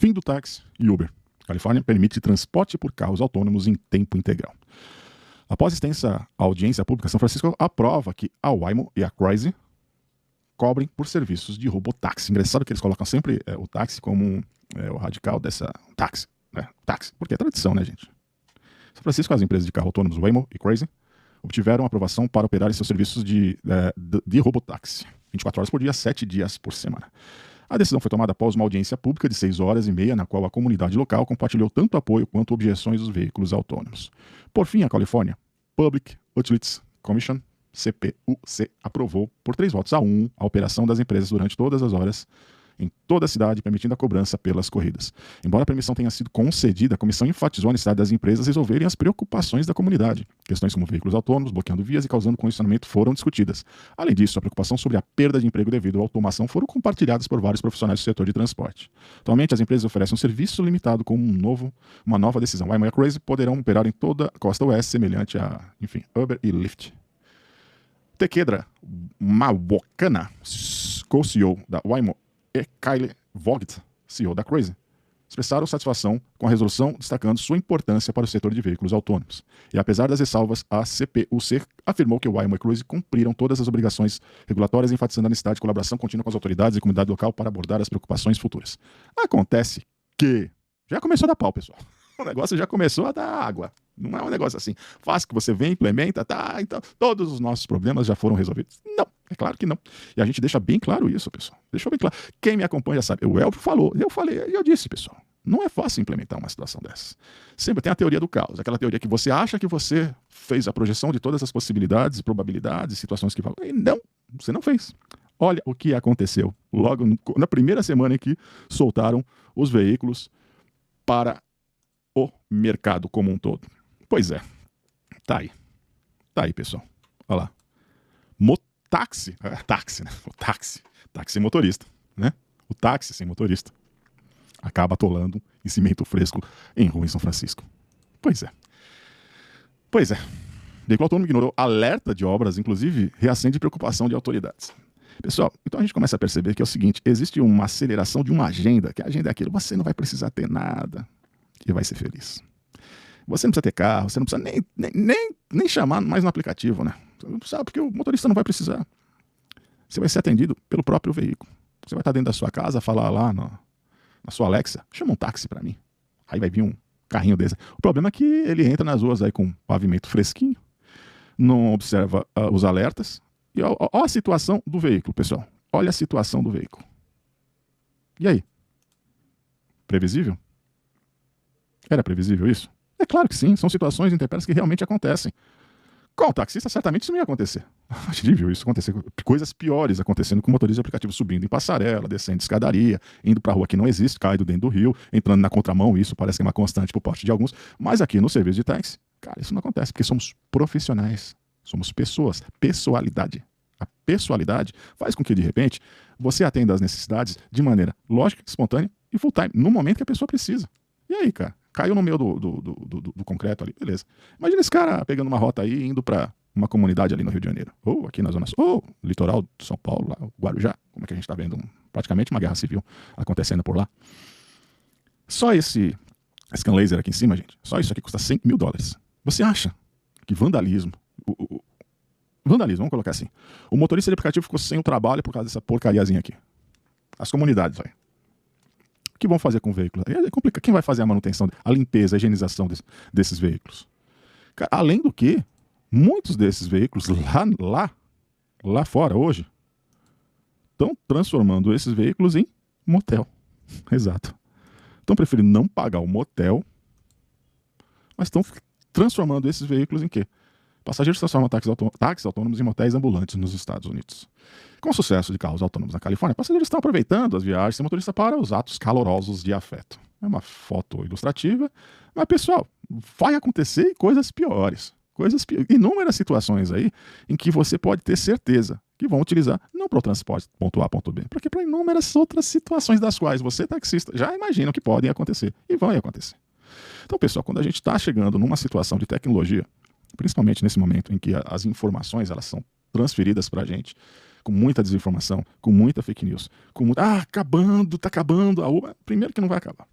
Fim do táxi e Uber. Califórnia permite transporte por carros autônomos em tempo integral. Após extensa audiência pública, São Francisco aprova que a Waymo e a Crazy cobrem por serviços de robotáxi. Engraçado que eles colocam sempre o táxi como o radical dessa táxi. Táxi, porque é tradição, né, gente? São Francisco, as empresas de carro autônomos Waymo e Crazy obtiveram aprovação para operarem seus serviços de robotáxi 24 horas por dia, 7 dias por semana. A decisão foi tomada após uma audiência pública de 6 horas e meia, na qual a comunidade local compartilhou tanto apoio quanto objeções dos veículos autônomos. Por fim, a California Public Utilities Commission, CPUC, aprovou por 3 votos a 1 a operação das empresas durante todas as horas em toda a cidade, permitindo a cobrança pelas corridas. Embora a permissão tenha sido concedida, a comissão enfatizou a necessidade das empresas resolverem as preocupações da comunidade. Questões como veículos autônomos, bloqueando vias e causando congestionamento foram discutidas. Além disso, a preocupação sobre a perda de emprego devido à automação foram compartilhadas por vários profissionais do setor de transporte. Atualmente, as empresas oferecem um serviço limitado com uma nova decisão. Waymo e Crazy poderão operar em toda a costa oeste, semelhante a, Uber e Lyft. Tekedra Mawokana, co-CEO da Waymo, e Kyle Vogt, CEO da Crazy, expressaram satisfação com a resolução, destacando sua importância para o setor de veículos autônomos. E apesar das ressalvas, a CPUC afirmou que o Waymo e Crazy cumpriram todas as obrigações regulatórias, enfatizando a necessidade de colaboração contínua com as autoridades e comunidade local para abordar as preocupações futuras. Acontece que já começou a dar pau, pessoal. O negócio já começou a dar água. Não é um negócio assim fácil que você vem, implementa, então todos os nossos problemas já foram resolvidos. Não, é claro que não. E a gente deixa bem claro isso, pessoal. Deixa bem claro. Quem me acompanha já sabe. O Elvio falou, eu falei, eu disse, pessoal. Não é fácil implementar uma situação dessas. Sempre tem a teoria do caos, aquela teoria que você acha que você fez a projeção de todas as possibilidades, probabilidades, situações que falam. E não, você não fez. Olha o que aconteceu logo na primeira semana em que soltaram os veículos para o mercado como um todo. Pois é, tá aí, pessoal. Olha lá. Motáxi, táxi, né? O táxi sem motorista, né? O táxi sem motorista acaba atolando em cimento fresco em rua em São Francisco. Pois é. Veículo autônomo ignorou alerta de obras, inclusive reacende preocupação de autoridades. Pessoal, então a gente começa a perceber que é o seguinte, existe uma aceleração de uma agenda, que a agenda é aquilo, você não vai precisar ter nada e vai ser feliz. Você não precisa ter carro, você não precisa nem chamar mais no aplicativo, né? Você não precisa, porque o motorista não vai precisar. Você vai ser atendido pelo próprio veículo. Você vai estar dentro da sua casa, falar lá na sua Alexa, chama um táxi para mim. Aí vai vir um carrinho desse. O problema é que ele entra nas ruas aí com pavimento fresquinho, não observa os alertas. E olha a situação do veículo, pessoal. Olha a situação do veículo. E aí? Previsível? Era previsível isso? É claro que sim, são situações intempéries que realmente acontecem. Com o taxista, certamente isso não ia acontecer. A gente viu isso acontecer, coisas piores acontecendo com motoristas de aplicativo subindo em passarela, descendo escadaria, indo para rua que não existe, caindo dentro do rio, entrando na contramão, isso parece que é uma constante por parte de alguns, mas aqui no serviço de táxi, cara, isso não acontece, porque somos profissionais, somos pessoas, pessoalidade. A pessoalidade faz com que, de repente, você atenda às necessidades de maneira lógica, espontânea e full time, no momento que a pessoa precisa. E aí, cara? Caiu no meio do concreto ali, beleza. Imagina esse cara pegando uma rota aí, indo para uma comunidade ali no Rio de Janeiro. Ou aqui na Zona Sul, ou litoral de São Paulo, lá, Guarujá. Como é que a gente está vendo praticamente uma guerra civil acontecendo por lá. Só esse scan laser aqui em cima, gente, só isso aqui custa $100 mil. Você acha que vandalismo, vandalismo, vamos colocar assim, o motorista de aplicativo ficou sem o trabalho por causa dessa porcariazinha aqui? As comunidades, olha. O que vão fazer com o veículo? É complicado. Quem vai fazer a manutenção, a limpeza, a higienização desses veículos? Cara, além do que, muitos desses veículos lá fora hoje estão transformando esses veículos em motel. Exato. Estão preferindo não pagar o motel, mas estão transformando esses veículos em quê? Passageiros transformam táxis autônomos em motéis ambulantes nos Estados Unidos. Com o sucesso de carros autônomos na Califórnia, passageiros estão aproveitando as viagens sem motorista para os atos calorosos de afeto. É uma foto ilustrativa, mas, pessoal, vai acontecer coisas piores. Inúmeras situações aí em que você pode ter certeza que vão utilizar não para o transporte ponto A, ponto B, porque para inúmeras outras situações das quais você, taxista, já imagina que podem acontecer e vão acontecer. Então, pessoal, quando a gente está chegando numa situação de tecnologia, principalmente nesse momento em que as informações elas são transferidas para a gente com muita desinformação, com muita fake news, com muito, tá acabando a Uber. Primeiro que não vai acabar.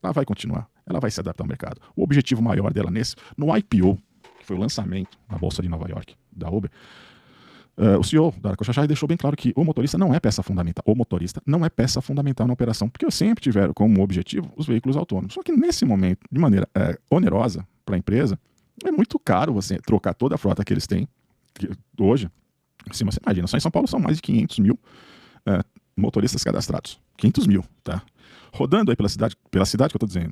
ela vai continuar, ela vai se adaptar ao mercado. O objetivo maior dela no IPO, que foi o lançamento na Bolsa de Nova York, da Uber, o CEO da Aracochachai deixou bem claro que o motorista não é peça fundamental. O motorista não é peça fundamental na operação, porque sempre tiveram como objetivo os veículos autônomos. Só que nesse momento, de maneira onerosa para a empresa, é muito caro você trocar toda a frota que eles têm hoje. Assim, você imagina, só em São Paulo são mais de 500 mil motoristas cadastrados. 500 mil, tá? Rodando aí pela cidade que eu estou dizendo,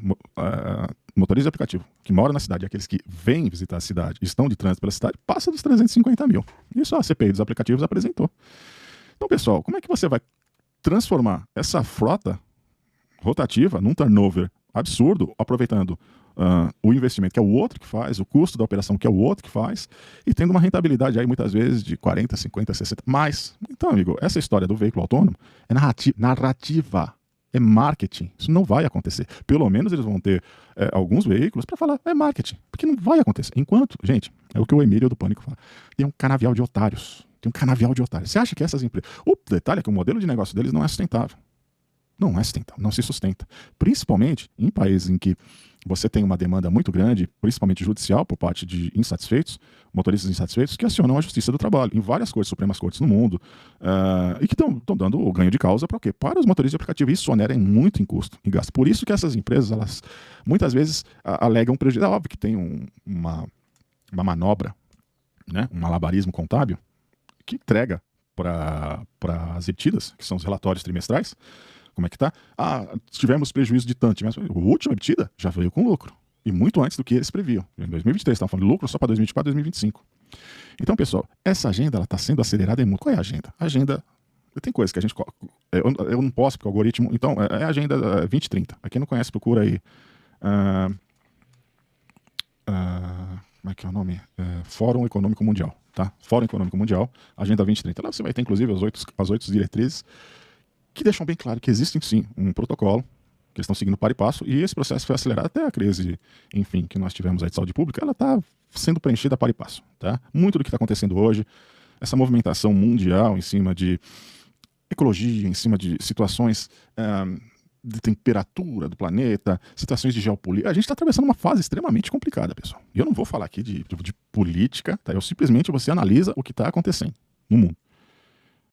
motoristas de aplicativo que moram na cidade, aqueles que vêm visitar a cidade e estão de trânsito pela cidade, passa dos 350 mil. Isso a CPI dos aplicativos apresentou. Então, pessoal, como é que você vai transformar essa frota rotativa num turnover absurdo, aproveitando o investimento que é o outro que faz, o custo da operação que é o outro que faz, e tendo uma rentabilidade aí muitas vezes de 40, 50, 60, mais. Então, amigo, essa história do veículo autônomo é narrativa. É marketing. Isso não vai acontecer. Pelo menos eles vão ter alguns veículos para falar, é marketing. Porque não vai acontecer. Enquanto, gente, é o que o Emílio do Pânico fala, tem um canavial de otários. Tem um canavial de otários. Você acha que essas empresas... O detalhe é que o modelo de negócio deles não é sustentável. Não é sustentável, não se sustenta. Principalmente em países em que você tem uma demanda muito grande, principalmente judicial, por parte de insatisfeitos, motoristas insatisfeitos, que acionam a Justiça do Trabalho em várias cortes, Supremas Cortes no mundo, e que estão dando o ganho de causa para o quê? Para os motoristas de aplicativo. Isso onera muito em custo e gasto. Por isso que essas empresas, elas muitas vezes alegam prejuízo. É óbvio que tem uma manobra, né, um malabarismo contábil, que entrega para as emitidas, que são os relatórios trimestrais, como é que tá? Tivemos prejuízo de tanto. Mas a última emitida já veio com lucro. E muito antes do que eles previam. Em 2023, estavam falando de lucro só para 2024 e 2025. Então, pessoal, essa agenda está sendo acelerada em muito. Qual é a agenda? A agenda... Tem coisas que a gente... Eu não posso, porque o algoritmo... Então, é a agenda 2030. Pra quem não conhece, procura aí... como é que é o nome? Fórum Econômico Mundial. Tá? Fórum Econômico Mundial, Agenda 2030. Lá você vai ter, inclusive, as 8 diretrizes que deixam bem claro que existe, sim, um protocolo que eles estão seguindo para e passo, e esse processo foi acelerado até a crise, enfim, que nós tivemos aí de saúde pública, ela está sendo preenchida para e passo. Tá? Muito do que está acontecendo hoje, essa movimentação mundial em cima de ecologia, em cima de situações de temperatura do planeta, situações de geopolítica. A gente está atravessando uma fase extremamente complicada, pessoal. E eu não vou falar aqui de política, tá? Eu simplesmente você analisa o que está acontecendo no mundo.